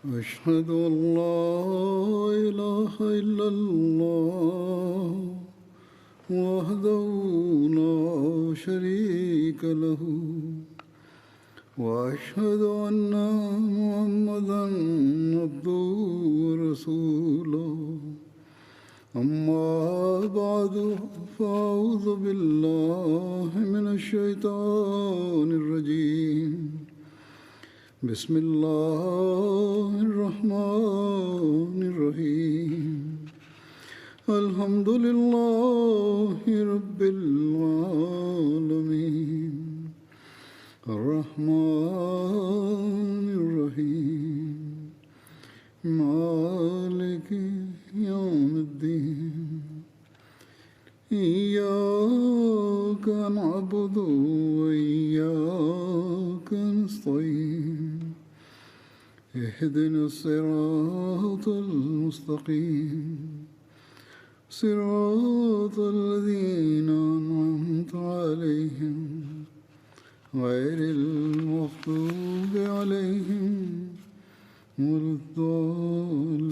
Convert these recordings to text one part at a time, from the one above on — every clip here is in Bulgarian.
أشهد أن لا إله إلا الله وحده لا شريك له وأشهد أن محمدا عبده ورسوله أما بعد فأعوذ بالله من الشيطان الرجيم بسم الله الرحمن الرحيم الحمد لله رب العالمين الرحمن الرحيم مالك يوم الدين إياك نعبد وإياك نستعين اهدنا الصراط المستقيم صراط الذين أنعمت عليهم غير المغضوب عليهم ولا الضالين.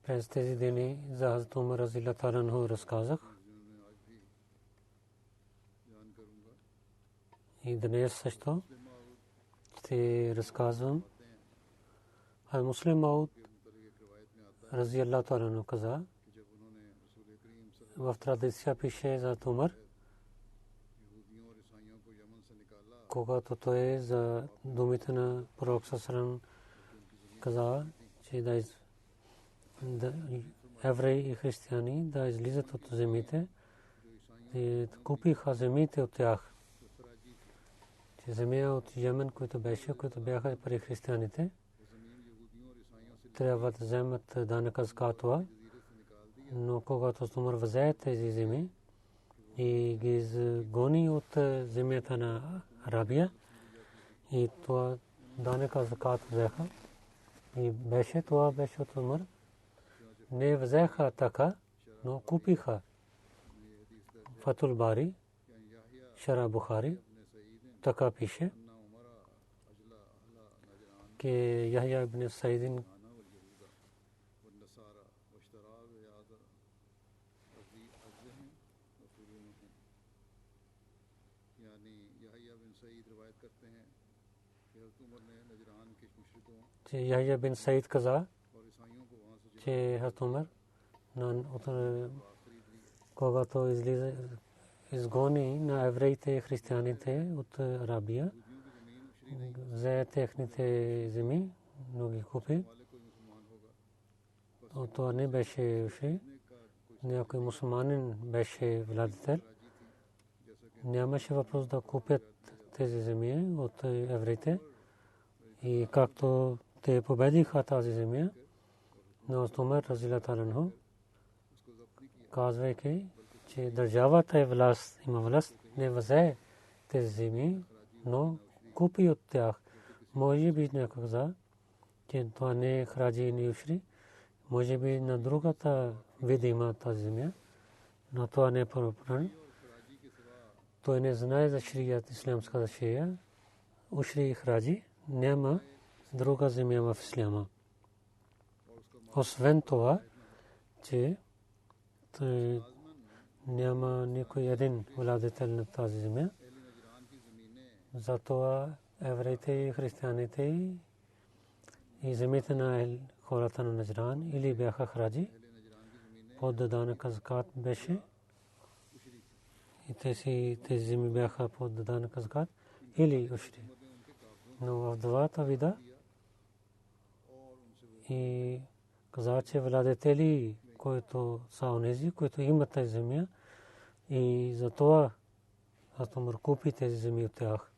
През тези дни за Хазрат Умар разияллаху анху разказах. И днес също ще разказвам. Муслим Мауд разияллаху анху каза, в традиция пише за Умар, когато той за думите на пророк Сасран каза, че да евреи и християни да излизат от земите и купиха земите от тях. Че земя от Йемен, които бяха при християните, трябва да вземат данъка закатва, но когато Умар взе тези земи и ги изгони от земята на Арабия, и това данъка закат взеха, и това беше от Умар. Не взеха така, но купиха. Фатул Бари, Шара Бухари, така пише, че Яхя ибн Саидин Яхя бин Саид каза, че Хазрат Умар когато изгони на евреите и християните от Арабия, взе техните земи, но ги купи. Това не беше уши. Някой мусулманин беше владетел. Нямаше въпрос да купят тези земи от евреите. И както те победиха тази земя, но Умар разияллаху анху, казвайки, че държавата има власт, не взе тези земи, но купи от тях. Може би някой каза, че това не е храджи ни ушри, може би на другата вид има тази земя, но това не е проблем. Той не знае за шрият, ислямската шрия, ушри и храджи, няма друга земя в исляма. Освен това, че няма никой един владетел на тази земя. Затова евреите и християните и земите на хората на Наджран или бяха храджи, под данъка закат беше, и тези земи бяха под данъка закат или ушри. Но в двата вида и каза, че владетели, които са онези, които имат тази земя, и затова Хазрат Умар купи тези земи от тях.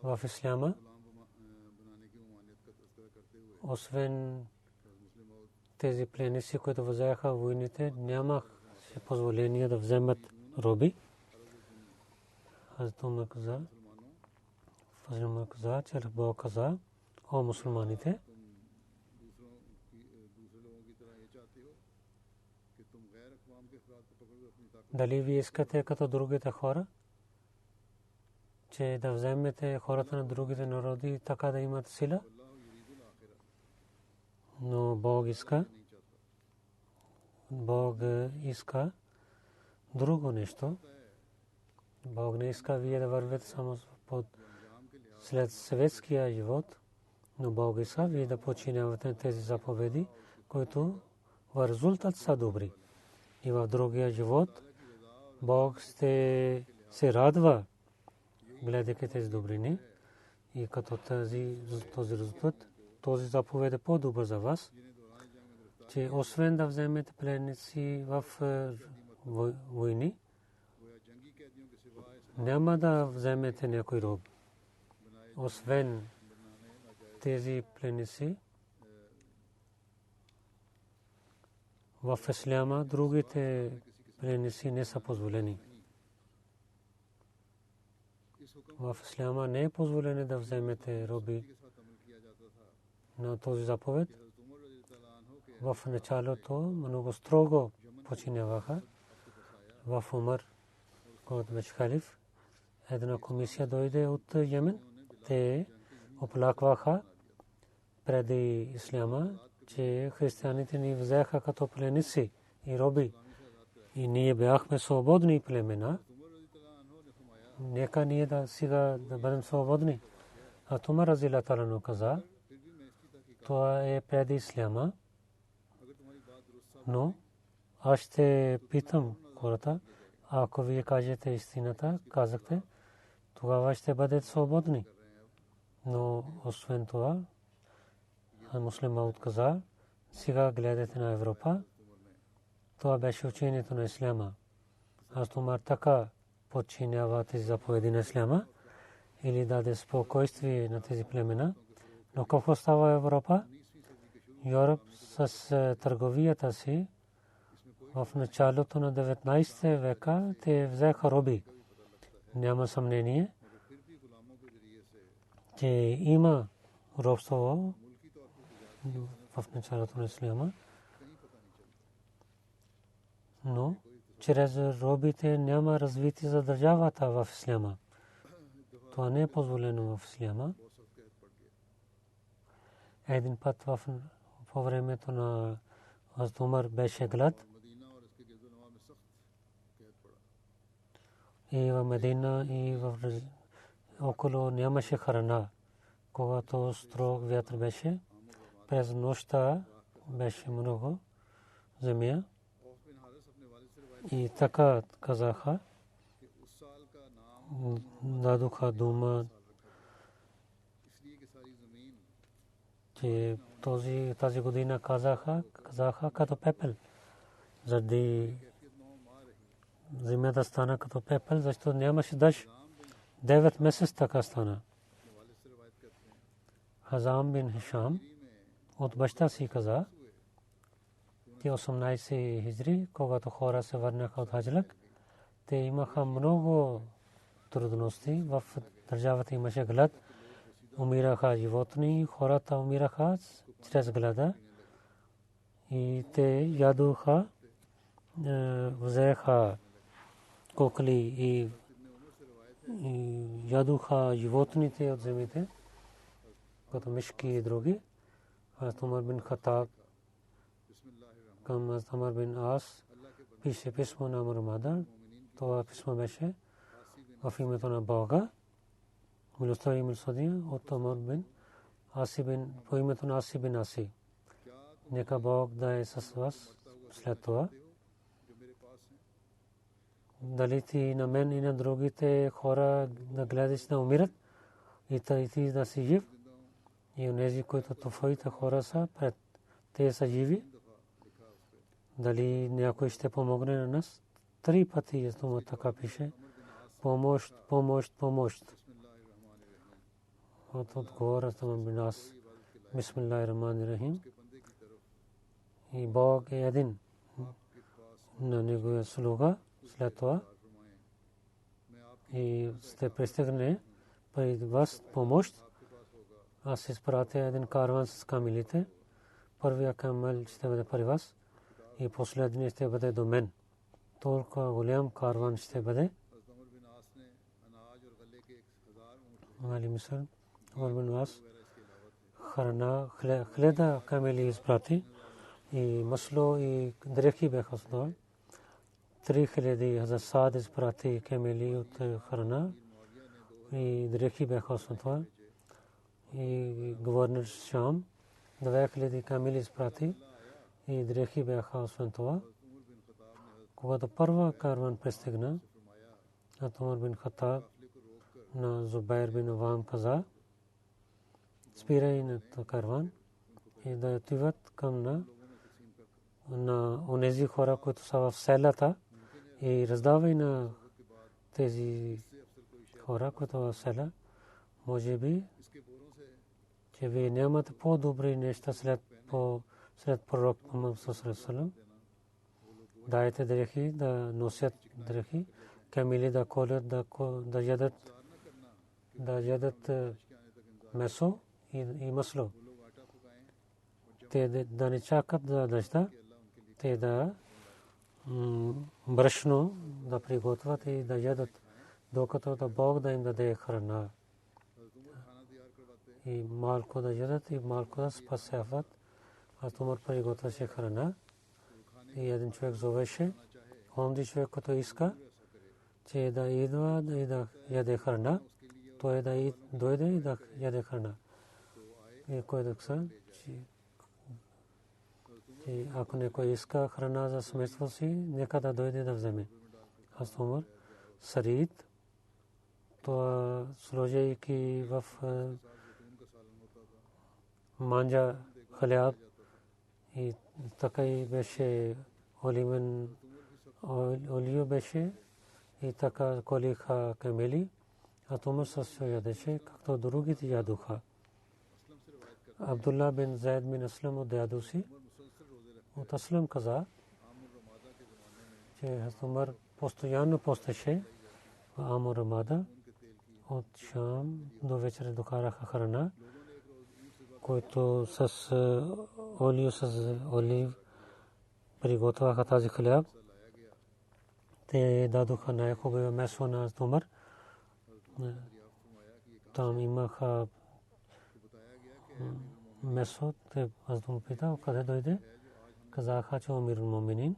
В исляма, освен тези пленници, които взеха войните, нямах позволение да вземат роби. Хазрат Умар каза, че Бог каза, о мусулманите, дали вие искате като другите хора, че да вземете хората на другите народи, така да имат сила? Но Бог иска друго нещо. Бог не иска вие да вървите само след светския живот, но Бог иска вие да подчинявате тези заповеди, които в резултат са добри. И в другия живот Бог ще се радва, гледайки тези добрини. И като този резултат, този заповед е по-добър за вас, че освен да вземете пленници в войни, няма да вземете някой роб. Освен тези пленници, в исляма другите пленници не са позволени. В исляма не е позволено да вземете роби на този заповед. В началото много строго подчиняваха. В Умар, когато беше халиф, една комисия дойде от Йемен. Те оплакваха преди исляма, че християните ни взеха като пленници и роби. И ние бяхме свободни племена. Нека ние да сега да бъдем свободни. А Умар разилата таала каза, това е преди исляма. Но аз ще питам хората, ако вие кажете истината, казахте, тогава ще бъдете свободни. Но освен това, муслим Мауд каза, сега гледате на Европа. Това беше учението на исляма. Аз Умар така подчинява тези заповеди на исляма или даде спокойствие на тези племена. Но какво става в Европа? Европа с търговията си в началото на 19 века те взеха роби. Няма съмнение, че има робство в началото на исляма. Но чрез робите няма развитие за държавата в исляма. Това не е позволено в исляма. Един път по времето на Хазрат Умар беше глад. И в Медина и около нямаше храна. Когато строг вятър беше, през нощта беше много земя. И така казаха, дадоха дума, че тази година казаха като пепел. Заради земята стана като пепел, защото нямаше дъжд. 9 месеца така стана. Хазам бин Хишам от баща си каза, те 18 хиджри, когато хора се върнаха от хаджлък, те имаха много трудности. В държавата имаше глад. Умираха животни, хората умираха чрез глада. И те ядоха, взеха кокли и ядоха животните от земите, като мишки и други. Хазрат Умар бин Хаттаб към Хазрат Амр бин Ас пише писмо на Мухаммад. Това писмо беше в името на Бога. Милостта и милосъдие от Амр бин Аси бин по името на Аси бин Аси. Нека Бог да е с вас след това. Дали ти на мен и на другите хора да гледаш да умират и ти да си жив, и онези, които твоите хора са, те са живи. Дали някой ще помогне на нас? 3 пъти дума така пише. Помощ, помощ, помощ. От отговора съм бин Ас. Бисмиллахир-рахманир-рахим. И Бог е един. На неговия слуга след това. И ще пристигне пред вас помощ. аз изпратя един караван с камилите. Първия камел ще бъде при вас и последният ще бъде до мен. Толкова голям караван ще бъде. Али мисъл, Умар аз храна, хледа камели изпрати и масло и дрехи бяха с това. 3000 за сад изпрати камели от храна и дрехи бяха с това. И гувернер Шам 2000 камели изпрати и дрехи бяха освен това. Когато първа караван пристигна, Умар бин Хаттаб на Зубайр бин Авам каза, спирай на караван и да отиват към на онези хора, които са в селата, и раздавай на тези хора, които в села. Може би, че вие нямате по-добри неща след пророк Мухаммад саллаллаху алейхи ва саллям. Дайте дрехи да носят дрехи, камили да колят, да ядат месо и масло. Те да не чакат да дъжда, те да брашно да приготвят и да ядат, докато да Бог да им даде храна. И малко да ядат и малко да спасяват. Аз Умар приготвяше храна и един човек зовеше, онзи човек, който иска, че да идва да яде храна, той да дойде и да яде храна. И кой да каже, че ако някой иска храна за семейството си, нека да дойде да вземе. Аз Умар Сарид, това сложейки в манджа хляб и така и беше олио беше и така колиха камели, а Умар също ядеше, както другите ядоха. Абдулла бин Зайд бин Аслам от дядо си, от Аслам каза, че Умар постоянно постеше в Аму Рамада, от Шам до вечер докараха храна, който с олио с олив приготвяха тази хляб. Те дадоха най-хубаво месо на Умар. Там имаха месо. Аз Умар пита, къде дойде? Казаха, че Амирул Муминин.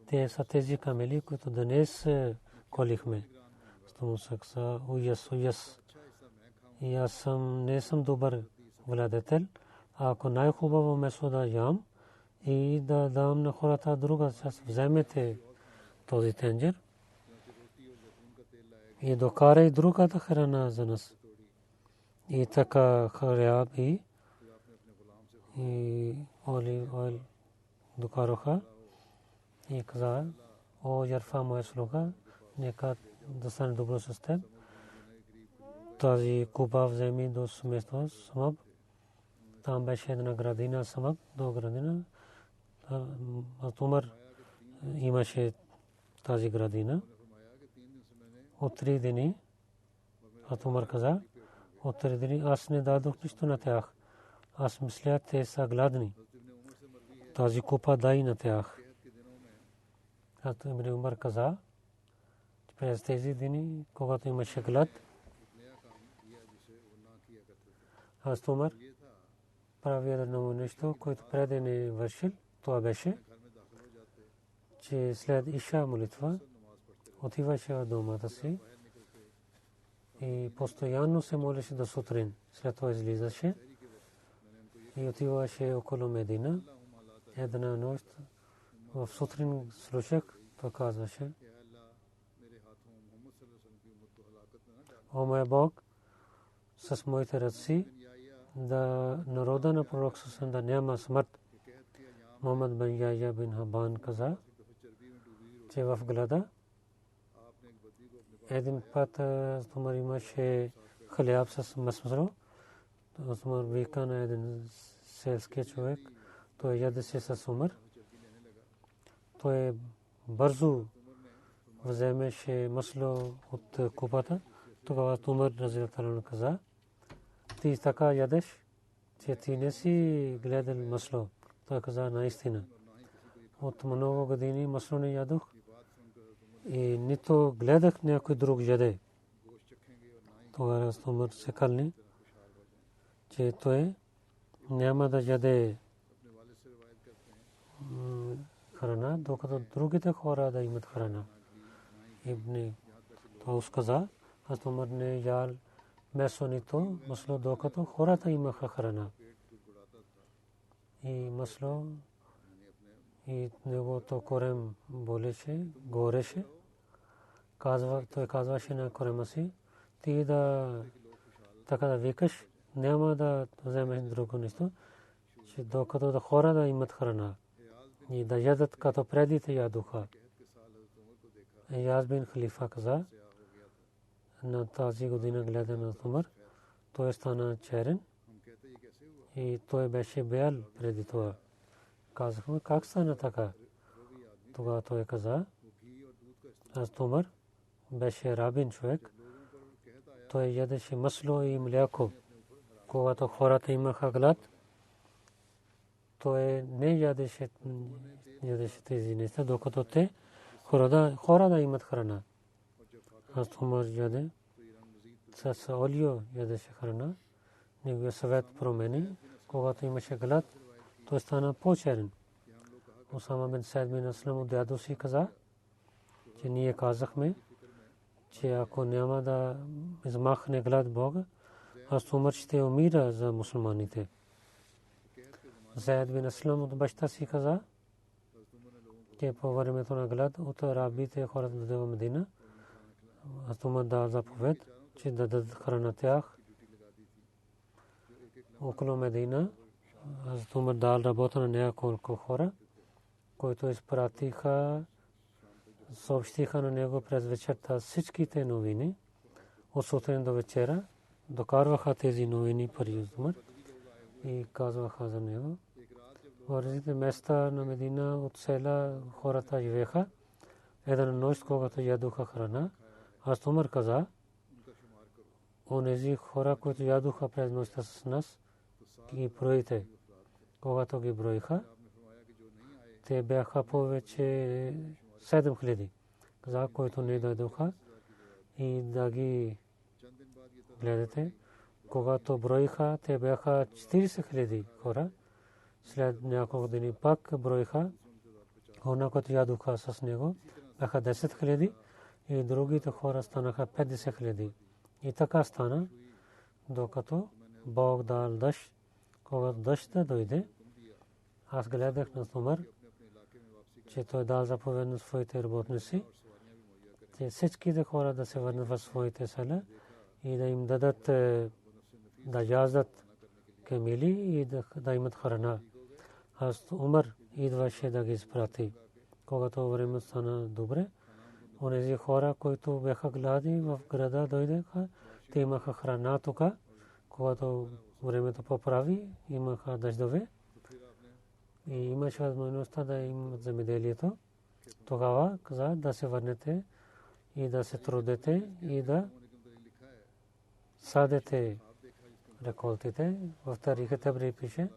Те са тези камели, които днес колихме. Стомусакса, уяс. И аз не съм добър владетел. Ако най-хубаво месо да ям и да дам на хората друга част, вземете този тенджер и докарай другата храна за нас. И така хляб и олив докараха и каза, о Ярфа, моя слуга, нека да стане добро с теб. Тази купа вземи до семейството Самаб. Там беше една градина Самаб, до градина. Умар имаше тази градина. От 3 дни, Умар каза, от 3 дни аз не дадох нищо на тях. Аз мисля, те са гладни. Тази купа дай на тях. Ибн Умар каза, през тези дни, когато имаше глад, аз Умар прави едно нещо, което преди не вършил. Това беше, че след Иша молитва отиваше в домата си и постоянно се молеше до сутрин. След това излизаше и отиваше около Медина. Една нощ в сутрин слушах, той казваше, о мой Бог, с моите ръци да народа на пророк Сасан да няма смърт. Мухаммад бин Яхя бин Хабан каза, че в глада един път Умар имаше хляб с масло. Умар вика на един селски човек, той ядеше с Умар. Той бързо вземеше масло от купата. Тогава Умар разилтаран каза, ти така ядеш, че ти не си гледал масло. Той каза наистина. От много години масло не ядох и нито гледах някой друг яде. Тогава Умар се кълни, че той няма да яде храна, докато другите хора да имат храна. Ибн Таус каза, аз Умар не ял месо нито масло, докато хората имаха храна. И масло и неговото корем болеше, гореше. Той казваше на корема си, ти да така да викаш, няма да вземеш друго нещо, че докато да хора да имат храна и да ядат като преди те ядоха. Аяз бин Халифа каза, на тази година гледа на Умар, той стана черен и той беше бял преди това. Казахме, как стана така? Тогава той каза, аз Умар беше рабин човек, той ядеше масло и мляко. Когато хората имаха глад, той не ядеше тези неща, докато те хора да имат храна. Аз Умар яде с олио ядеше храна. Неговия съвет промени. Когато имаше глад, той стана по-черен. Усама бин Сайд бин Аслам от дядо си каза, че ние казахме, че ако няма да измахне глад Бога, аз Умар ще умира за мусулманите. Зайд бин Аслам от баща си каза, че по времето на глад от арабите хората дойде в Медина. Аз Умар дал заповед, че да дадат храна тях. Около Медина аз Умар дал работа на няколко хора, които изпратиха, съобщиха на него през вечерта всичките новини. От сутрин до вечера докарваха тези новини при Умар и казваха за него. В различните места на Медина от села хората живееха. Една нощ, когато ядоха храна, аз Умар каза, онези хора, които ядоха през нощта с нас, ги броите. Когато ги броиха, те бяха повече 7000. Каза, които не дойдоха и да ги гледате. Когато броиха, те бяха 40,000 хора. След няколко дни пак броиха, хора, които ядоха с него, бяха 10,000 и другите хора станаха 50,000. И така стана, докато Бог дал дъжд. Когато дъждът дойде, аз гледах на Умар, че той дал заповед на своите работници, че всичките хора да се върнат в своите села и да им дадат да яздат камили и да имат храна. Аз Умар идваше да ги изпрати. Когато време стана добре, онези хора, които бяха гладни в града, дойдеха, те имаха храна тук. Когато времето поправи, имаха дъждове и имаше възможността да имат земеделието. Тогава каза да се върнете и да се трудете и да садете реколтите. В Тарих Табри пише,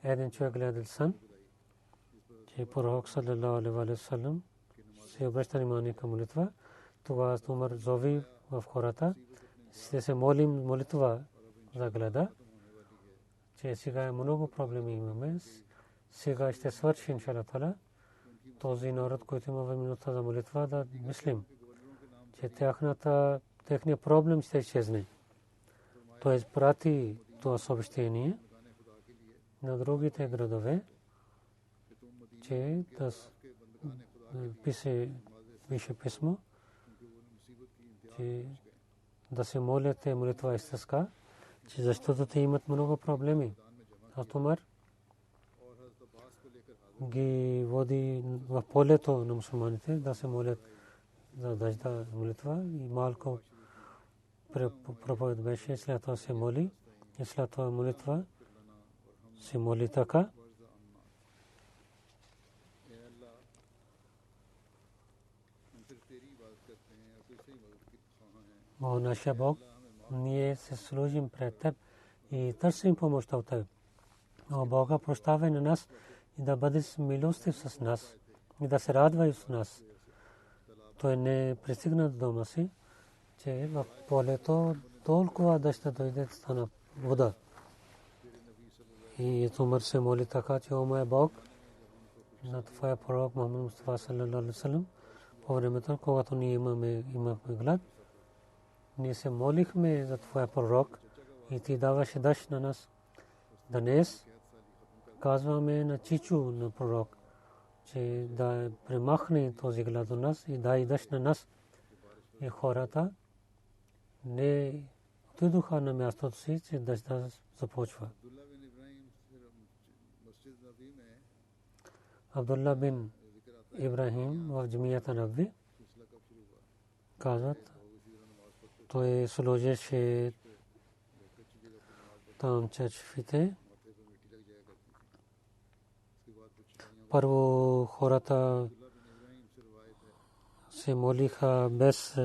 един човек гледал сън, че пророк саллалаху алейхи ва саллям се обръща внимание към молитва. Тогава Умар зови в хората, ще се молим молитва за глада, че сега много проблеми имаме. Сега ще свърши иншаллах таала. Този народ, който има минута за молитва, да мислим, че техния проблем ще изчезне. Той изпрати това съобщение на другите градове, че пише писмо, че да се молят молитва истинска, че защото те имат много проблеми. А Умар ги води в полето на мусулманите да се молят за дъжда молитва и малко проповед беше, след това се моли и след това молитва се моли така. О, нашия Бог, ние се служим пред Теб и търсим помощта от Теб. О Бога, прощавай на нас и да бъдеш милостив с нас и да се радвай с нас. Той не пристигна до дома си, че в полето толкова дъжд дойде, стана вода. И Умар се моли така, че о моя Бог, на Твоя пророк Мухаммад Мустафа саллалаху алейхи ва саллям, по времето, когато ние имахме глад, ние се молихме за Твоя пророк и Ти даваше дъжд на нас. Днес казваме на чичо на пророк, че да премахне този глад от нас и дай дъжд на нас. И хората не отидоха на мястото си, че дъжда започва. Абдулла бин Ибрахим в джамията Набви казват, той сложеше там чашфите. Първо хората се молиха без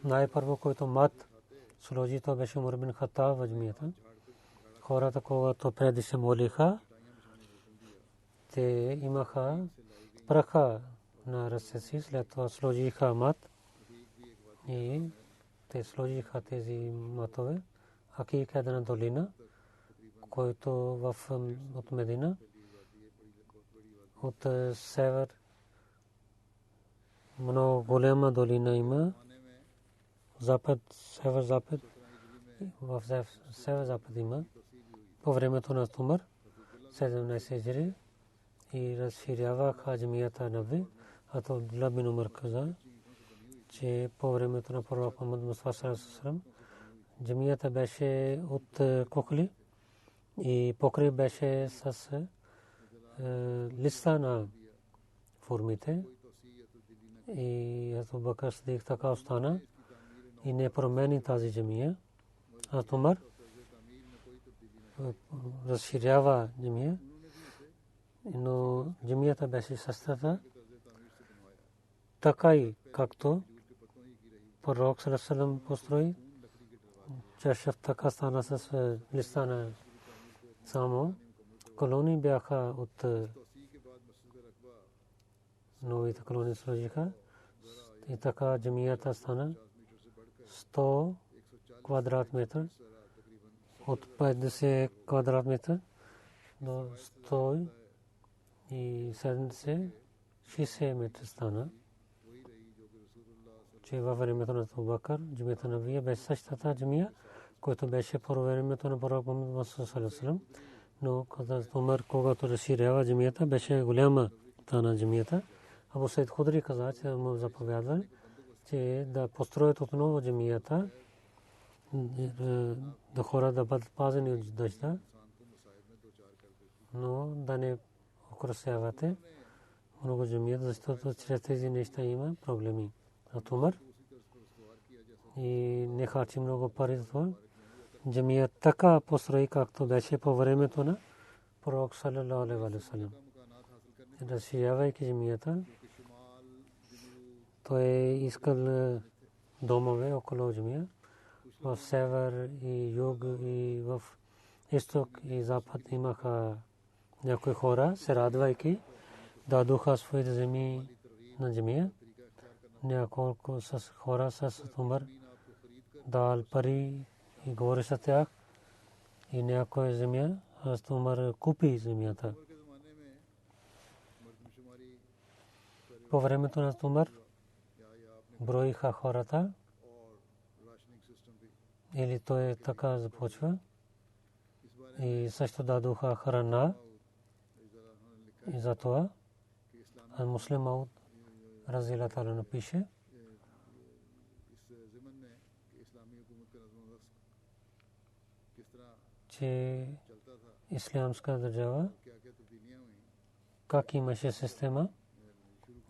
най-първо, който мат сложи, то беше Умар бин Хаттаб в джамията. Хората, когато преди се молиха, те имаха праха на ръце си, след това сложиха мат и те сложиха тези матове. Акик е една долина, който от Медина, от север, много голяма долина има, запад, север-запад, в север-запад има. По времето на Умар 17 хиджри и разширяваха джамията Набви. Абдулла бин Умар каза, че по времето на пророк Мухаммад Мустафа саллалаху алейхи ва саллям джамията беше от кухли и покрив беше с листа на формите. И Абу Бакр Сидик така остана и не промени тази джамия. Умар разширява джамия, но джамията беше същата, така и както пророк саллаллаху алейхи ва саллям построи. Чашъф така стана с листа на само. Колони бяха от новите колони сложиха и така джамията стана 100 квадрат метър. От 50 квадрат метър до 170 60 метра стана. Че във времето на Абу Бакр джамията Набви беше същата джамия, който беше по времето на пророк Мухаммад саллаллаху алейхи ва саллям. Но Умар, когато разширява джамията, беше голяма тана джамията. Абу Саид Худри каза, че му заповядва, че да построят отново джамията, да хора да бъдат пазени от дъжда, но да не украсявате много джамията, защото чрез тези неща има проблеми. От Умар и не харчи много пари за това. Джамия така построи, както беше по времето на пророк саллалаху алейхи ва саллям. Разширявайки джамията, той искал домове около джамия. В север и юг и в изток и запад имаха някои хора, се радвайки, дадоха своите земи на джамия. Няколко с хора с Умар дал пари и говори с тях и някоя земя, Умар купи земята. По времето на Умар броиха хората или той така започва и също дадоха храна и за това Муслим Мауд разделата напише, че ислямска държава как имаше система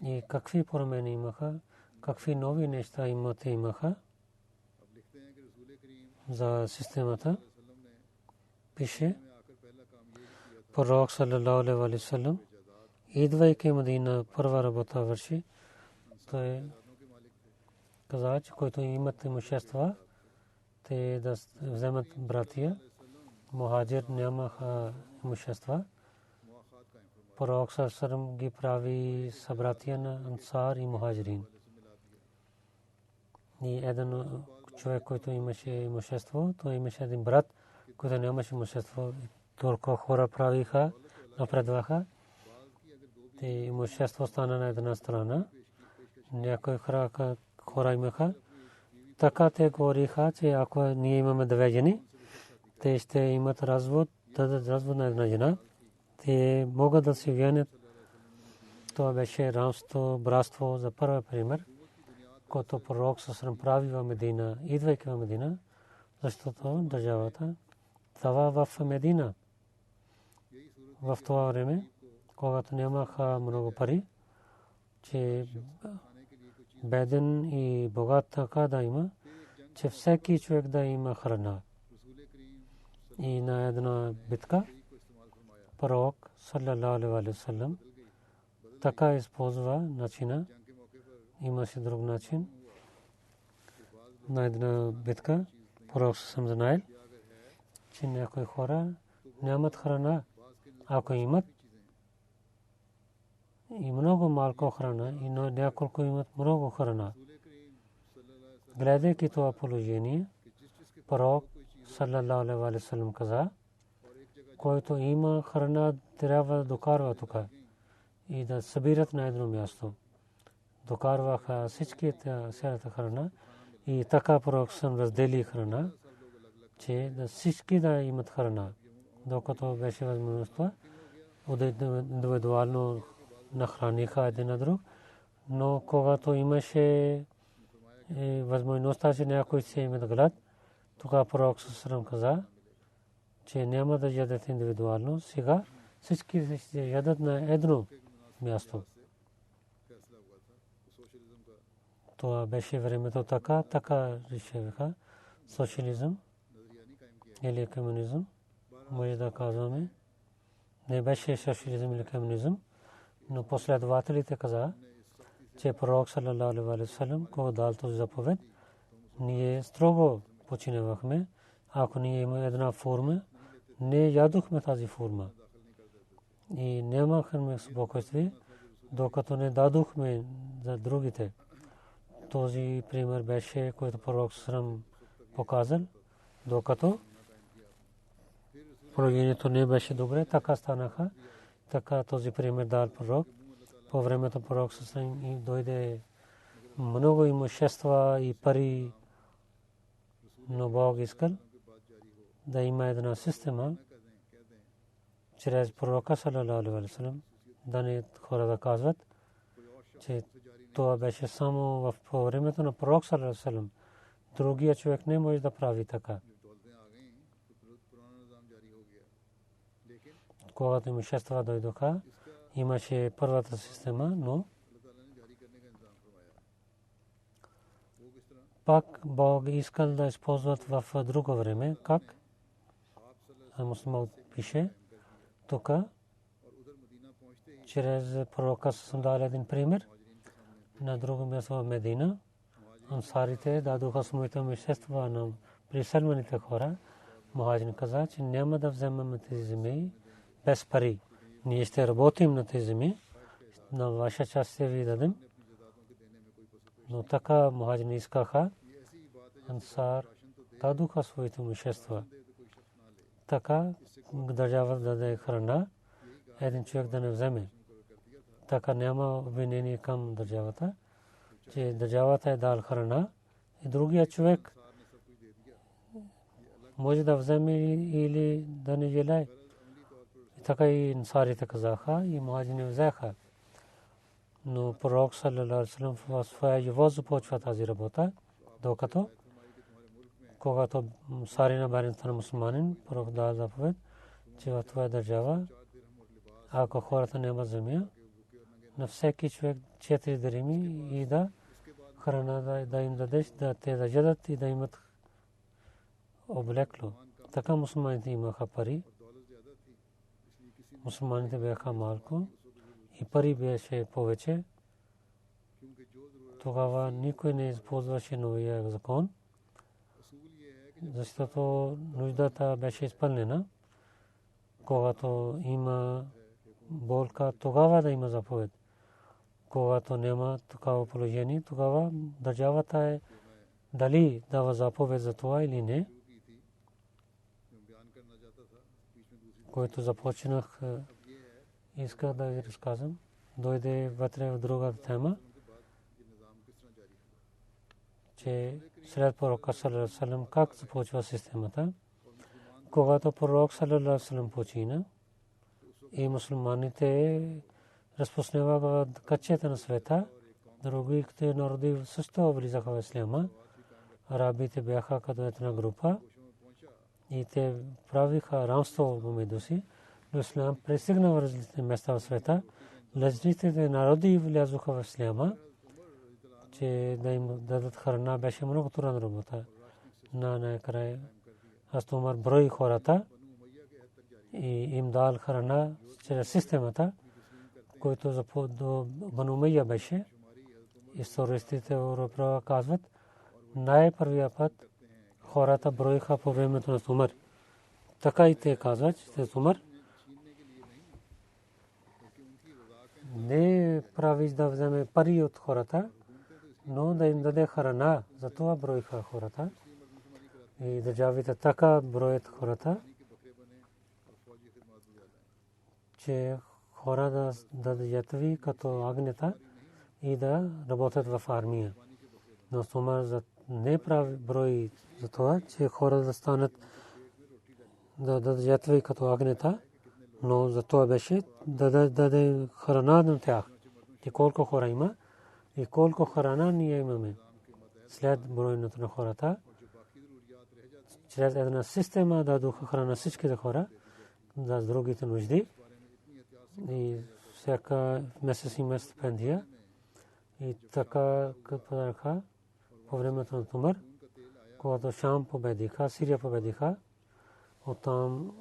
и какви промени имаха, какви нови неща имаха за системата. Пише пророк саллалаху алейхи ва саллям, идвайки Мадина, първа работа върши. Той каза, че които имат имущества, те да вземат братия. Мухаджир нямаха имущества. Пророк Сърсърм ги прави събратия на ансар и мухаджирин. И един човек, който имаше имущество, той имаше един брат, който нямаше имущество. Толкова хора правиха, напредваха. Те имущество стана на една страна. Някои хора имаха. Така те говориха, че ако ние имаме две жени, те ще имат развод, дадат развод на една жена. Те могат да се вянят. Това беше равенство, братство за първи пример, който пророк Сърсърм прави в Медина, идвайки в Медина, защото държавата става в Медина. В това време, когато нямаха много пари, че беден и богат така да има, че всеки човек да има храна. И на една битка пророк саллалаху алейхи ва саллям така използва начина. Имаше друг начин. На една битка пророк съм знаел, че някои хора нямат храна. Ако имат и много малко храна, и няколко имат много храна. Гледайки това положение, пророк саллалаху алейхи ва саллям каза, който има храна, трябва да докарва тук и да събират на едно място. Докарваха всичките цялата храна и така пророк съм раздели храна, че да всички да имат храна. Докато беше възможността, индивидуално нахраниха един на друг, но когато имаше възможността, че някой ще имат глад, тогава пророк Сърсърм каза, че няма да ядат индивидуално. Сега всички ще ядат на едно място. Това беше времето така решиха. Социализъм или комунизъм, може да казваме, не беше социализъм или комунизъм, но последователите каза, че пророк саллалаху алейхи ва саллям, когато дал този заповед, ние строго починавахме. Ако ние имаме една форма, не ядохме тази форма. И нямахме спокойствие, докато не дадохме за другите. Този пример беше, който пророк Сърсърм показал, докато положението не беше добре, така станаха. Така този пример дал пророк. По времето пророк Сърсърм дойде много имущества и пари, но Бог искал да има една система чрез пророка саллалаху алейхи ва саллям, да не хора да казват, че това беше само в времето на пророк саллалаху алейхи ва саллям. Другия човек не може да прави така. Когато имущества дойдоха, имаше първата система, но пак Бог искал да използват в друго време. Как? Муслиман пише тук, чрез пророка съм дал един пример. На друго място в Медина ансарите дадоха своите имущества на приселваните хора. Мухаджирин каза, че няма да вземем тези земи без пари. Ние ще работим на тези земи, на ваша част ще ви дадем. Но така мухаджирин искаха, ансар дадоха своите имущества. Така държава да даде храна, един човек да не вземе. Така няма обвинение към държавата, че държавата е дал храна и другия човек може да вземе или да не желае. Така и ансарите казаха и мухаджирин взеха. Но пророк саллалаху алейхи ва саллям в своя живот започва тази работа, докато когато сарина баринта на мусулманин, пророк дал заповед, че в това държава, ако хората нямат земя, на всеки човек 4 дирхами и да храна да им дадеш, да те да ядат и да имат облекло. Така мусулманите имаха пари. Мусулманите бяха малко и пари беше повече. тогава никой не използваше новия закон, защото нуждата беше изпълнена. Когато има болка, тогава да има заповед. Когато няма такава положение, тогава държавата е дали дава заповед за това или не. Който започнах, исках да ви разказвам. Дойде вътре в друга тема, че след пророка саллаллаху алейхи ва саллям как започва системата. Когато пророк саллаллаху алейхи ва саллям почина и мусулманите разпространяваха качета на света, другите народи също влизаха в исляма. Арабите бяха като една група и те правиха равенство помежду си, но ислям пристигна в различни места в света. Различните народи влязоха в исляма, че да им дадат храна беше много трудна работа. Накрая Хазрат Умар брои хората и им дал храна чрез системата, който до Бану Умайя беше. Истористите Европа казват, най-първия път хората броиха по времето на Умар. Така и те казват, че Умар не прави да вземе пари от хората, но да им даде храна. За това броиха хората. И държавите така броят хората, че хора да дадат ятви като агнета и да работят в армия. Но Умар не прави брой за това, че хора да станат да дадат ятви като агнета, но за това беше да даде храна на тях. И колко хора има и колко храна ние имаме. След броенето на хората, чрез една система дадоха храна всичките хора за другите нужди. И всяка месец има стипендия. И така подаръка по времето на Умар, когато Шам победиха, Сирия победиха, оттам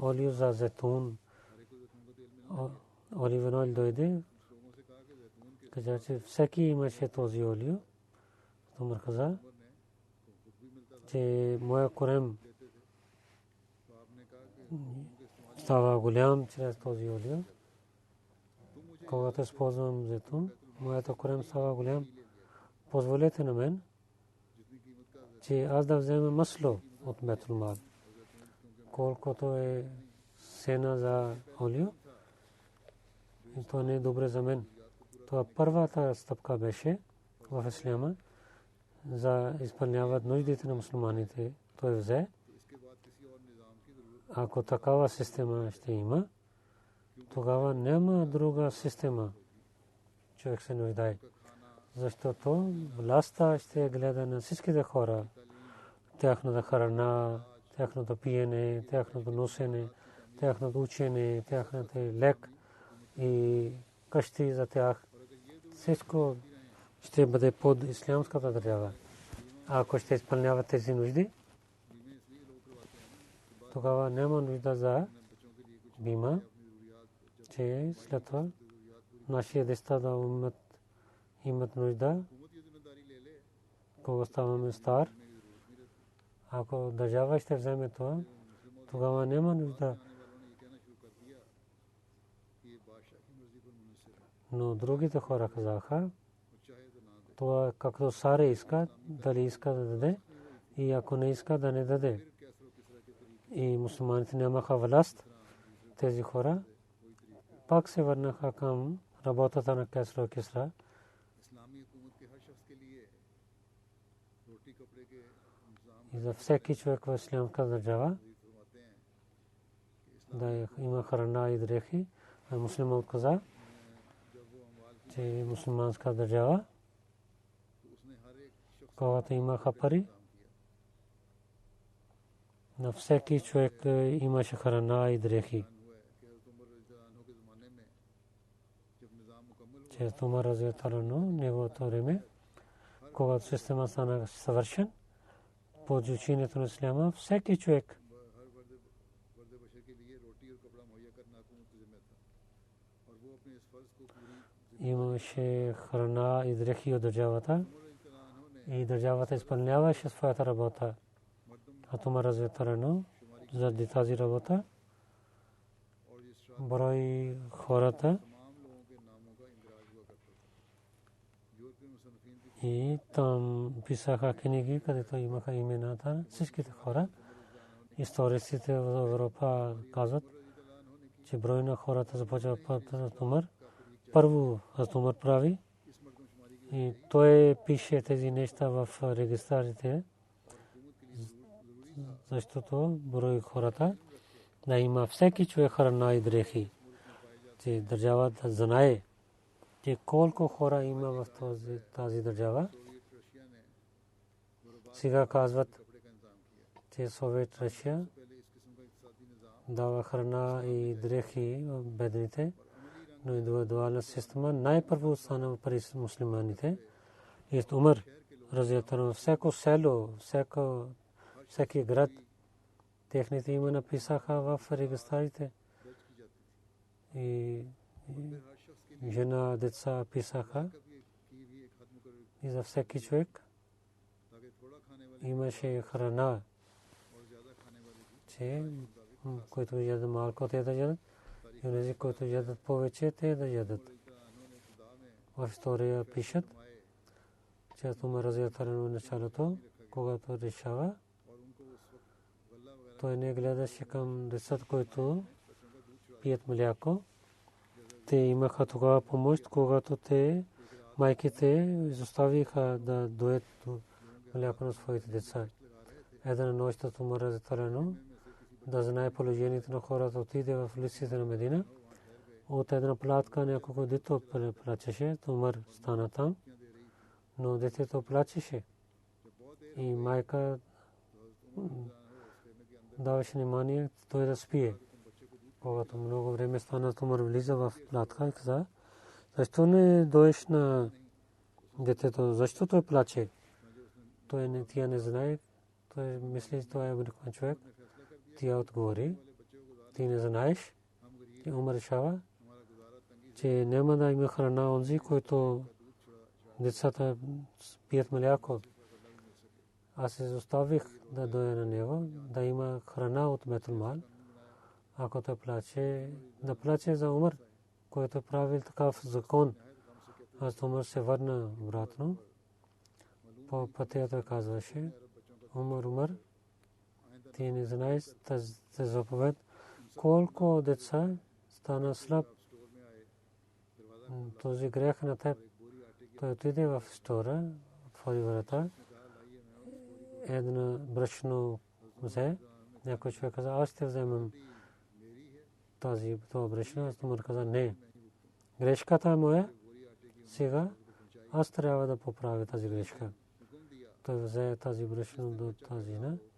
олио за зетун, оливен ойл дойде, каза, че всеки имаше този олио. Умар каза, че моя корем става голям чрез този олио. Когато използвам зетун, моята корем става голям. Позволете на мен, че аз да взема масло от Бейтул Мал. Колкото е цена за олио, и това не е добре за мен. Това първата стъпка беше в исляма за изпълняват нуждите на мусулманите. Той взе. Ако такава система ще има, тогава няма друга система. Човек се нуждае. Защото властта ще гледа на всичките хора, тяхната храна, тяхното пиене, тяхното носене, тяхното учене, тяхната лек и къщи за тях. Всичко ще бъде под ислямската държава. Ако ще изпълняват тези нужди, тогава няма нужда за бима, че след това нашия деца да имат нужда, когато ставаме стар. Ако държава ще вземе това, тогава няма нужда. Но другите хора казаха, това както Саре иска, дали иска да даде, и ако не иска да не даде. И мусулманите нямаха власт, тези хора пак се върнаха към работата на Кесра Кисра. И за всеки човек в ислямска държава да има храна и дрехи. А муслимът отказа, че мусулманска държава, когато имаха пари, на всеки човек имаше храна и дрехи. Че Умар разияллаху анху, неговото време, когато система стана съвършен, по учението на исляма, всеки човек имаше храна и дрехи от държавата и държавата изпълняваше своята работа. А Умар разветарено заради тази работа брой хората и там писаха книги, където имаха имената всичките хора. Историците в Европа казват, че брой на хората започва от Умар. Първо Умар прави и той пише тези неща в регистрите, защото брой хората да има всеки човек храна и дрехи. Че държавата знае, че колко хора има в тази държава. Сега казват, че Совет Русия дава храна и дрехи в бедните, но индивидуална система най-първо стана при мусулманите. И Умар разятано всяко село, всеки град, техните име написаха в регистрите и жена, деца писаха и за всеки човек имаше храна, че който ядат малко, те да ядат, и онези, които ядат повече, те да ядат. В история пишат, че Умар разятано началото, когато решава, той не гледаше към децата, които пият мляко. Те имаха тогава помощ, когато те, майките, изоставиха да доят мляко на своите деца. Една нощ Умар разятано да знае положението на хората, отиде в улиците на Медина. От една платка няколко дето плачеше, Умар стана там, но детето плачеше и майка даваше внимание той да спие. Когато много време стана, Умар влиза в платка и каза, защо не доеш на детето, защо той плаче? Тя не знае, той мисли, че той е обикновен човек. Тя отговори, ти не знаеш. И Умар решава, че няма да има храна онзи, който децата пият мляко. Аз се оставих да доя на него, да има храна от Бейтул Мал. Ако той плаче, да плаче за Умар, който правил такъв закон. Аз Умар се върна обратно. По пътя той казваше, Умар, ти не знаеш тази заповед, колко деца стана слаб. Този грех на теб. Той отиде в стора, отвори врата, едно брашно взе. Някой човек каза, аз ще вземам това брашно. Аз Умар каза, не. Грешката е моя. Сега аз трябва да поправя тази грешка. Той взе тази брашно до тази.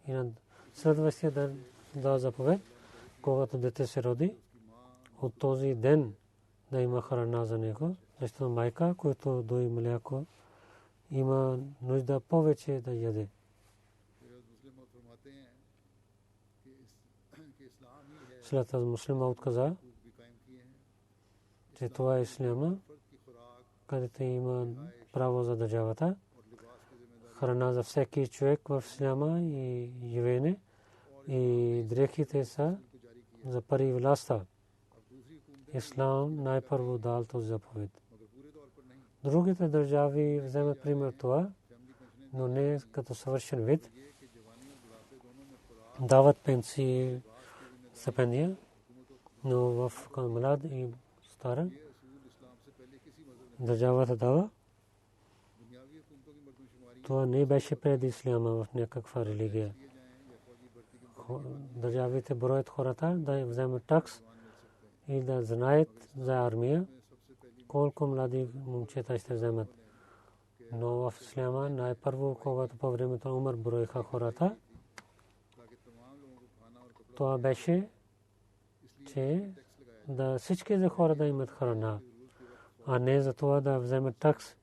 И на следващия ден да заповед, когато дете се роди, от този ден да има храна за него, защото майка, която дои мляко, има нужда повече да яде. След това муслима отказа, че това е исляма, където има право за държавата, храна за всеки човек в исляма и живеене, и дрехите са за пари властта. Ислам най-първо дал този заповед. Другите държави вземат пример това, но не като съвършен вид. Дават пенсии, стипендия, но в млад и стара държавата дава. Това не беше преди исляма в някаква религия. Държавите броят хората да вземат такс и да знаят за армия колко млади момчета ще вземат. Но в исляма най-първо, когато по времето на Умар броиха хората, това беше, че да всички за хора да имат храна, а не за това да вземат такс,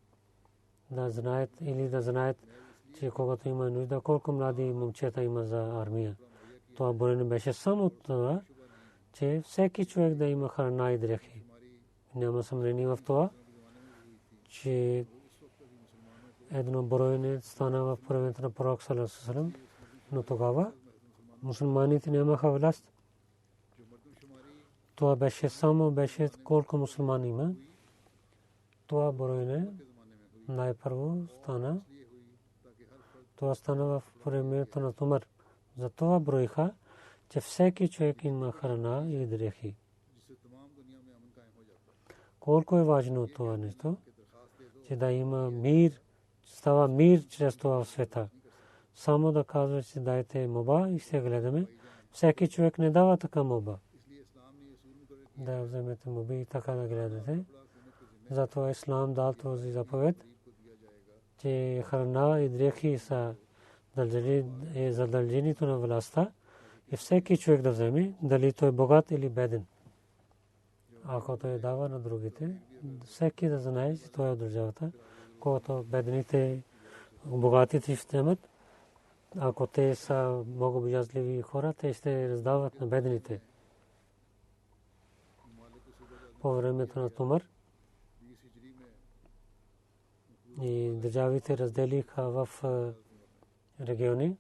да знаят или да знаят, че когато има нужда, колко млади момчета има за армия. Това броене беше само това, че всеки човек да има храна и дрехи. Няма съмнение в това. че едно броене стана в времето на пророк саллаллаху алейхи ва саллям, но тогава мусулманите нямаха власт. Това беше само колко мусулмани има. Това броене най-първо стана. Това стана в времето на Умар. За това броиха, че всеки човек има храна и дрехи. Колко е важно това нещо, че да има мир, става мир чрез това в света. Само да казва, че дайте моба и ще гледаме. Всеки човек не дава така моба. Да вземете моби и така да гледате. Затова Ислам дал този заповед, че храна и дрехи са задължението на властта и всеки човек да вземе, дали той е богат или беден. Ако той дава на другите, всеки да знае, че той е от държавата, когато бедните, богатите ще вземат. Ако те са много боязливи хора, те ще раздават на бедните. По времето на Умар и държавите разделиха в региони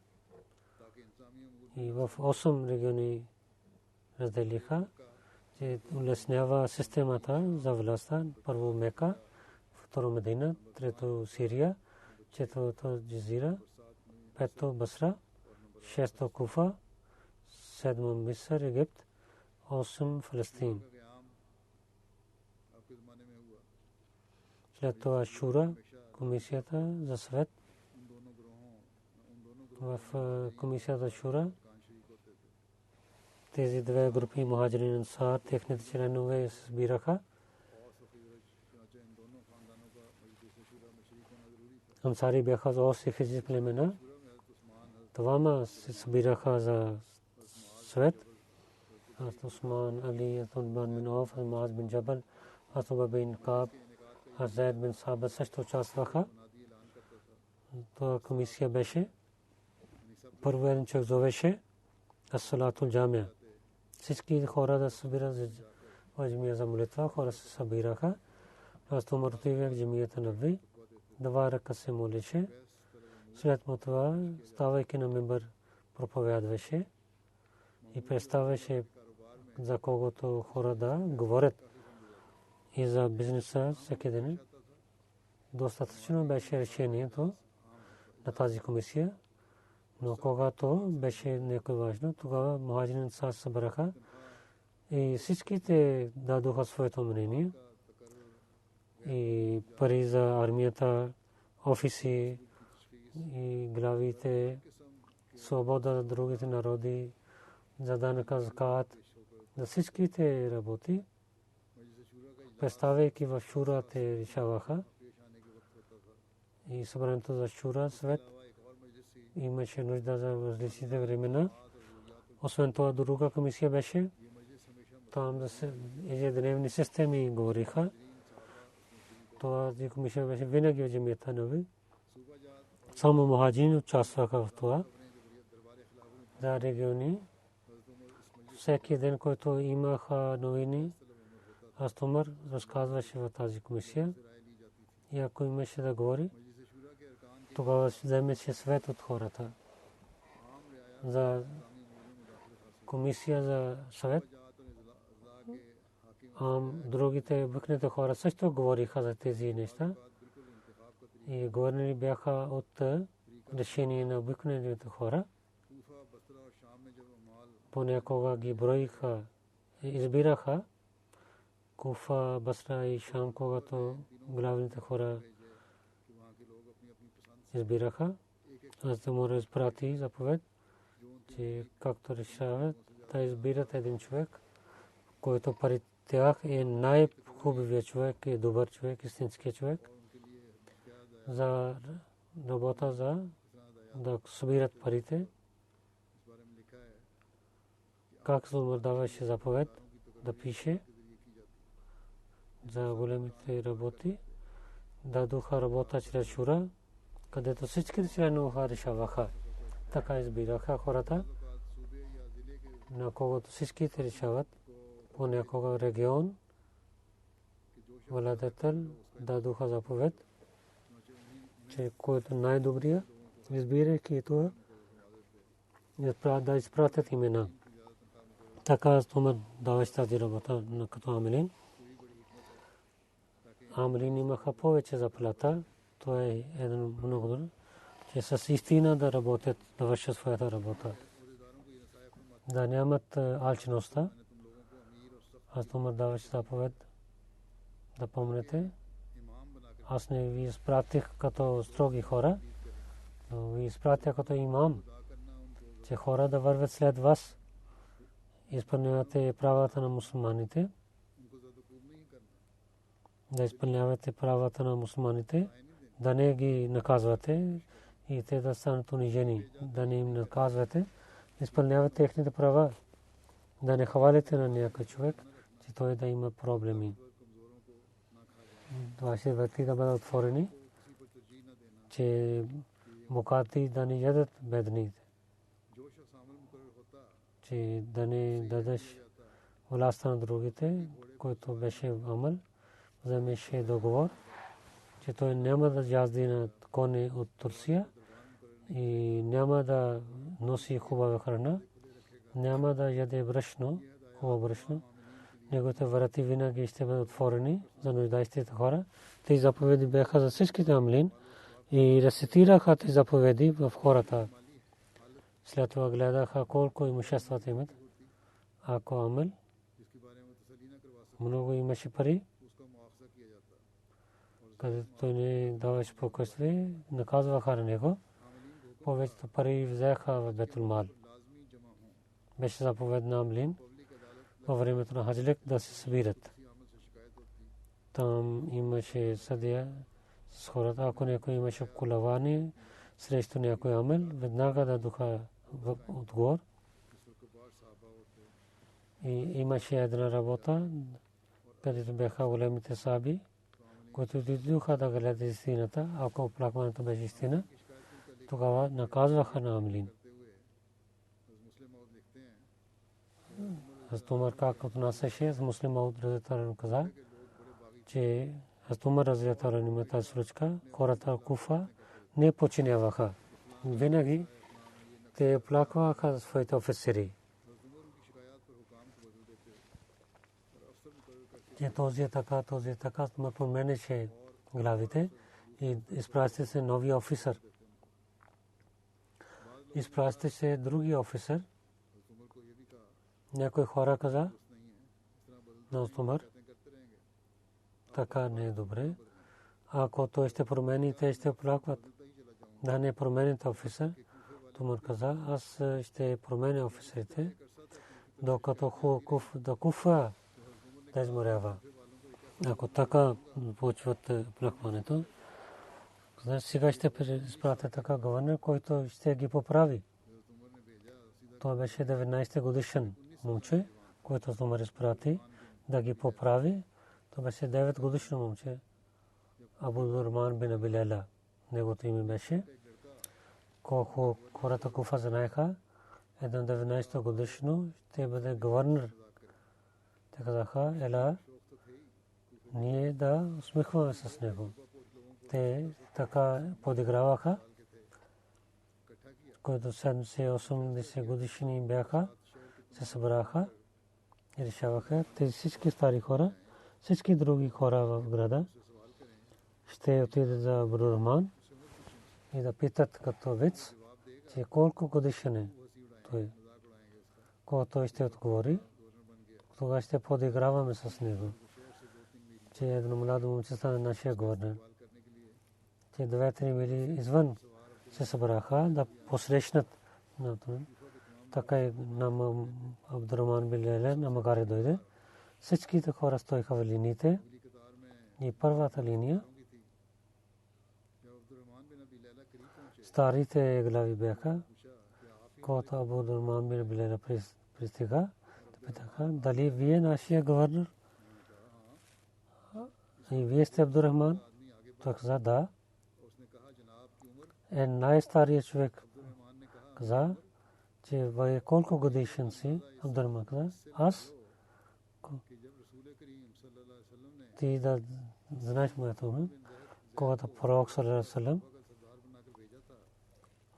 и в 8 региони разделиха, че улеснява системата за властта. Първо Мека, второ Медина, трето Сирия, четвърто Джазира, пето Басра, шесто Куфа, седмо Мисър, Египет, 8 Фалестин. След това Шура, комисията за съвет. В комисията Шура тези две групи мухаджирин и ансар, техните членове се събираха. Ансари бяха за 8 хиляди племена. Двама се събираха за съвет. Усман, Али, Утбан бин Ауф, Муаз бин Джабал, Утба бин Каб, Зайд бин Сабит също участваха. Това комисия беше. Първо един човек зовеше Ас-Салатул Джамия. Всички хора да събират в джамия за молитва, хора се събираха. Аз Умар отиде в джамията Наби, 2 ръка се молеше. След това, ставайки на мимбър, проповядваше и представяше за когото хора да говорят и за бизнеса всеки ден. Достатъчно беше решението на тази комисия, но когато беше нещо важно, тогава мухаджирин се събраха и всичките дадоха своето мнение и пари за армията, офиси и главите, свобода за другите народи, за данъка закат, за всичките работи. Представяйки в Шура те решаваха и събранието за Шура свет имаше нужда за различните времена. Освен това друга комисия беше. Там да се ежедневни системи говориха. Това комисия беше винаги в джамията Наби. Само мухаджирин участваха в това. За региони всеки ден, който имаха новини, аз Умар разказваше в тази комисия. И ако имаше да говори, тогава вземеше свет от хората. За комисия за съвет, другите обикновените хора също говориха за тези неща. И говорени бяха от решение на обикновените хора. Понякога ги броиха и избираха. Куфа, Басра и Шам, когато главните хора избираха. Аз Умар изпрати заповед, че както решават, да избират един човек, който пари тях е най-хубавият човек, е добър човек, истински човек, за работа, за да събират парите. Как Умар даваше заповед да пише за големите работи, дадоха работа чрез Шура, където всичките членове решаваха. Така избираха хората, на когото всичките решават. Понякога регион, владетел дадоха заповед, че който най-добрия, избирайки това, да изпратят имена. Така Умар даваше тази работа като амилин. Амилин имаха повече заплата. Това е един много добър, че с истина да работят, да вършат своята работа. Да нямат алчността. Умар даваше заповед да помнете. Аз не ви изпратих като строги хора, но ви изпратя като имам, че хора да вървят след вас. Изпълнявате правата на мусулманите. Да изпълнявате правата на мусулманите, да не ги наказвате и те да станат унижени, да не им наказвате. Изпълнявате техните права, да не хвалите на някой човек, че той да има проблеми. Вашите врати да бъдат отворени, че богати да не ядат бедните, че да не дадеш властта на другите, който беше амал, вземеше договор, че той няма да язди на коне от Турция и няма да носи хубава храна, няма да яде брашно, хубаво брашно. Неговите врати винаги ще бъдат отворени за нуждаещите хора. Тези заповеди бяха за всичките амлин и рецитираха тези заповеди в хората. След това гледаха колко имуществата имат. Ако амел много имаше пари, където той не даваше покойствие, наказваха на него. Повечето пари взеха в Бетул Мал. Беше заповед на амлин във времето на Хаджлик да се събират. Там имаше съдия с хората. Ако някой имаше обколаване срещу някой амел, веднага дадоха отговор. И имаше една работа, където бяха големите саби, които дойдоха да гледат истината. Ако оплакването беше истина, тогава наказваха на амлин. Умар как отнасяше с муслим Мауд разятарен каза, че Умар разятарен има тази случка, хората Куфа не починяваха. Винаги те оплакваха своите офицери. Че този е така, Умар променеше главите и изпраща се нови офицер. Изпраща се други офицер. Някой хора каза на Умар, така не е добре. Ако той ще промени, те ще оплакват. Да не промените офицер. Умар каза, аз ще променя офицерите, докато Куфа да изморява. Ако така почват оплакването, сега ще изпратя така гувернер, който ще ги поправи. Това беше 19 годишен момче, който Умар изпрати да ги поправи. Това беше 9 годишно момче. Абдурахман бин Аби Лайла, неговото име беше. Колко хората Куфа знаеха, един 19 годишно ще бъде гувернер. Те казаха, ела, ние да усмихваме с него. Те така подиграваха, които 70-80 годишни бяха, се събраха и решаваха, тези всички стари хора, всички други хора в града ще отидат за Абдурахман и да питат като виц, че колко годишен е той. Когато той ще отговори, тогава ще подиграваме с него, че едно младо момче стане нашия гувернер. Че 2-3 мили извън се събраха да посрещнат на това. Така и на Абдурахман бин Лайла на Магаре дойде. Всичките хора стоиха в линиите и първата линия старите глави бяха. Когато Абдурахман бин Аби Лайла пристига, питаха, дали вие нашия гувернер? И вие сте Абдурахман? Той каза, да. Най-старият човек каза, че вие колко годишен си? Абдурахман каза, аз? Ти да знаеш моето име, когато пророк саллаллаху алейхи ва саллям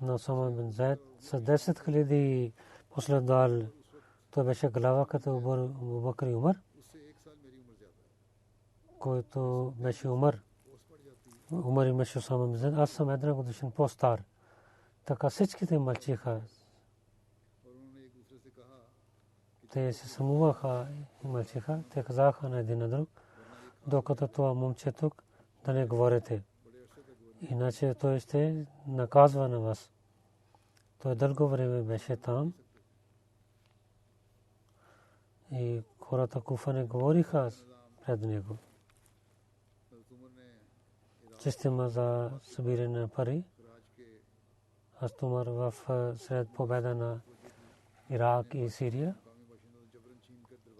на Усама бин Зайд с 10,000 последователи, той беше глава като Абу Бакр и Умар, който беше Умар имаше Усама бин Зайд, аз съм една годишен по-стар. Така всичките мълчиха. Те се самуваха и мълчиха. Те казаха на един на друг, докато това момче тук да не говорите. Иначе той ще наказва на вас. Той дълго време беше там. И хората Куфа не говориха пред него. Система за събиране на пари. Аз Умар в сред победа на Ирак и Сирия.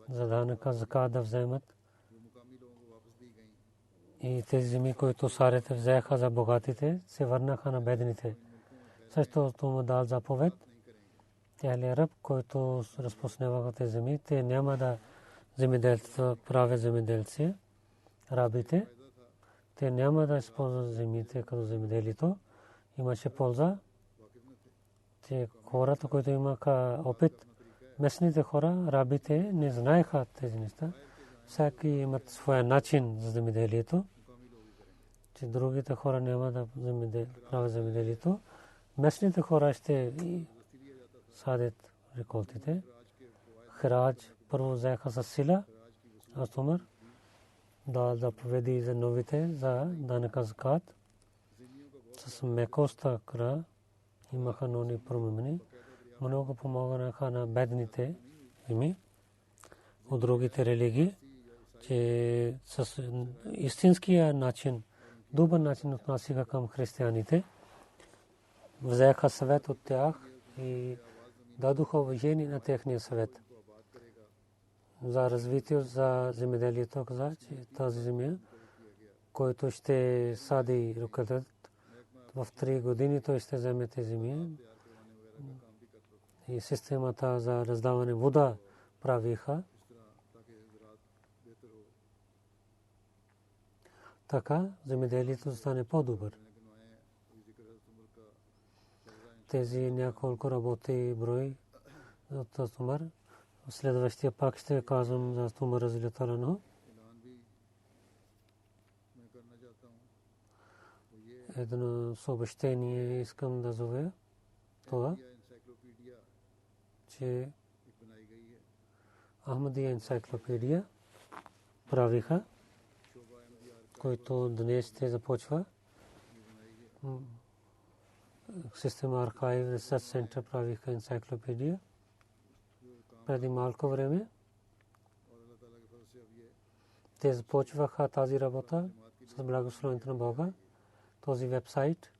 За данъка закат да вземат. И тези земи, които сарите взеха за богатите, се върнаха на бедните. Също му дал заповед. Ахли Араб, който разпространяваха тези земи, те няма да земеделци правят земеделци, арабите. Те няма да използват земите като земеделието. Имаше полза. Те хората, които имаха опит, местните хора, арабите, не знаеха тези неща. Всеки имат своя начин за земеделието. Че другите хора няма да правят земеделието. Местните хора ще садят реколтите. Храч първо взеха с сила. Аз Умар дал заповеди за новите за данъка закат. С мекоста кра имаха нови промени. Много помогнаха на бедните земи от другите религии, че с истинския начин, добър начин отнасяха към християните. Взеха съвет от тях и дадоха уважение на техния съвет. За развитие, за земеделието, каза, че тази земя, който ще сади руката, в 3 години той ще вземе тези земи. И системата за раздаване вода правиха. Така земеделието стане по-добър. Тези няколко работи брой от Умар. Следващия пак ще казвам за Умар разлитала анху. Едно съобщение искам да зовя това, че Ахмадия енциклопедия правиха, който днес ще започва. Система Архайв Ресърч Център правиха енциклопедия. Преди малко време те започваха тази работа с благословението на Бога. Този вебсайт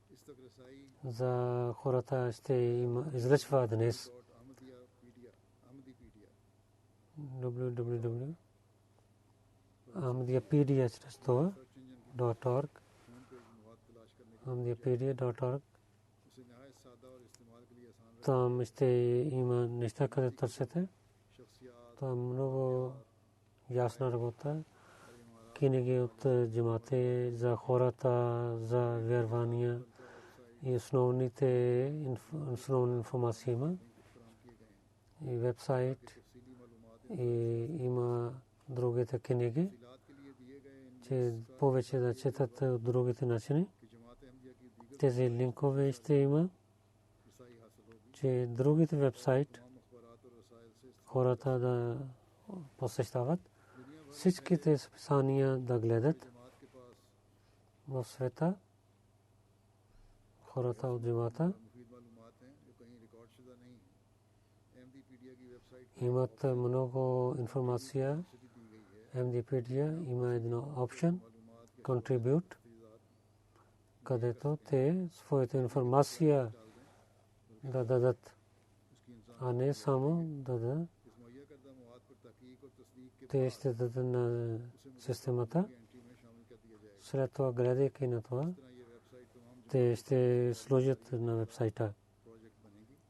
за хората ще излъчва днес. www.ahmadiyyapedia.org ahmadiyyapedia.org. Там ще има неща, където търсите. Там много ясна работа. Книги от джамате за хората, за вярвания и основни информации има. И вебсайт и има другите книги, че повече да четат от другите начини. Тези линкове ще има, че другите вебсайт хората да посещават. Всичките списания да гледат в света. Хората от джамата имат много информация. MDpedia има едно option contribute, където те своята информация да дадат, а не само да дадат. Те ще дадат на системата. След това, гледайки на това, те ще сложат на вебсайта.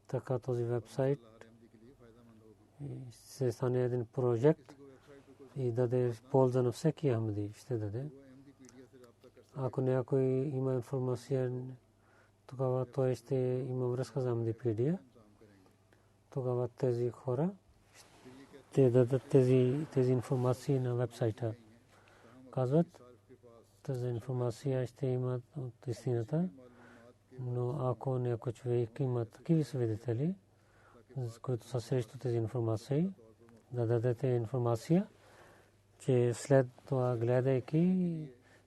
Така този вебсайт ще стане един проект и даде полза на всеки Ахмади. Ще даде. ако някой има информация, тогава той ще има връзка за Амдипедия. Тогава тези хора ще дадат тези информации на вебсайта. Казват, тази информация ще имат от истината, но ако някой човек има такива свидетели, които са срещу тези информации, да дадете информация, че след това гледайки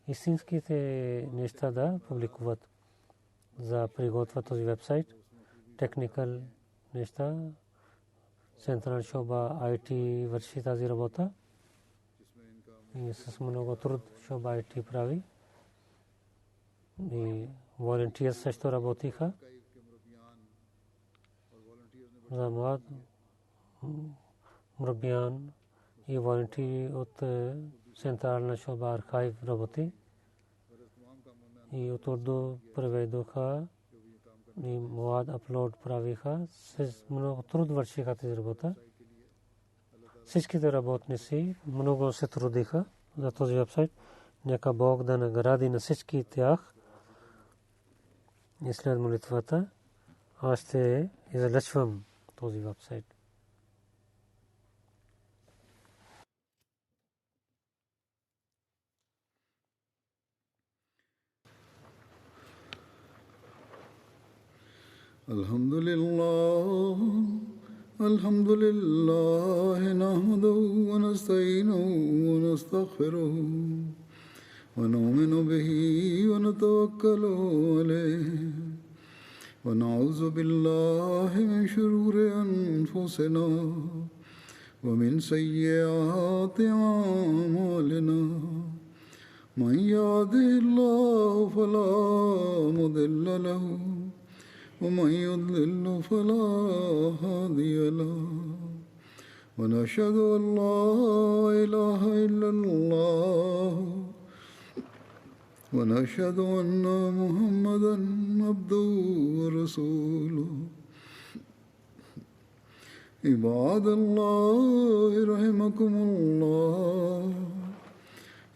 истинските неща да публикуват, за приготвят този вебсайт, техникал неща, Централ Шоба IT върши тази работа и с много труд Шоба IT прави. И волонтери също работиха за млад мрабиян и волонтери от Централна Шоба архив работи и от урду преведоха и млад аплод правиха. С много труд вършиха тази работа. Всичките работници много се трудиха за този вебсайт. Нека Бог да награди на всички тях. И след молитвата аз ще излъчвам този вебсайт. الحمد لله نحمده ونستعينه ونستغفره ونؤمن به ونتوكل عليه ونعوذ بالله من شرور أنفسنا ومن سيئات أعمالنا من يهده الله فلا مضل له ومن يضلل فلا هادي له ونشهد أن لا إله إلا الله ونشهد أن محمدا عبده ورسوله عباد الله رحمكم الله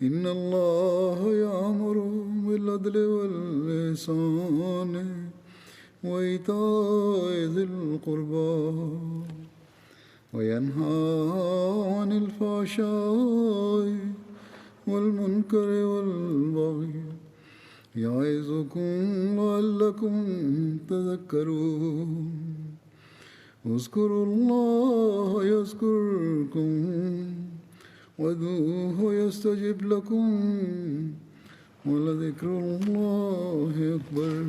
إن الله يأمر بالعدل والإحسان وإيتاء ذي القربى وينهى عن الفحشاء والمنكر والبغي يعظكم لعلكم تذكرون اذكروا الله يذكركم وادعوه يستجب لكم ولذكر الله أكبر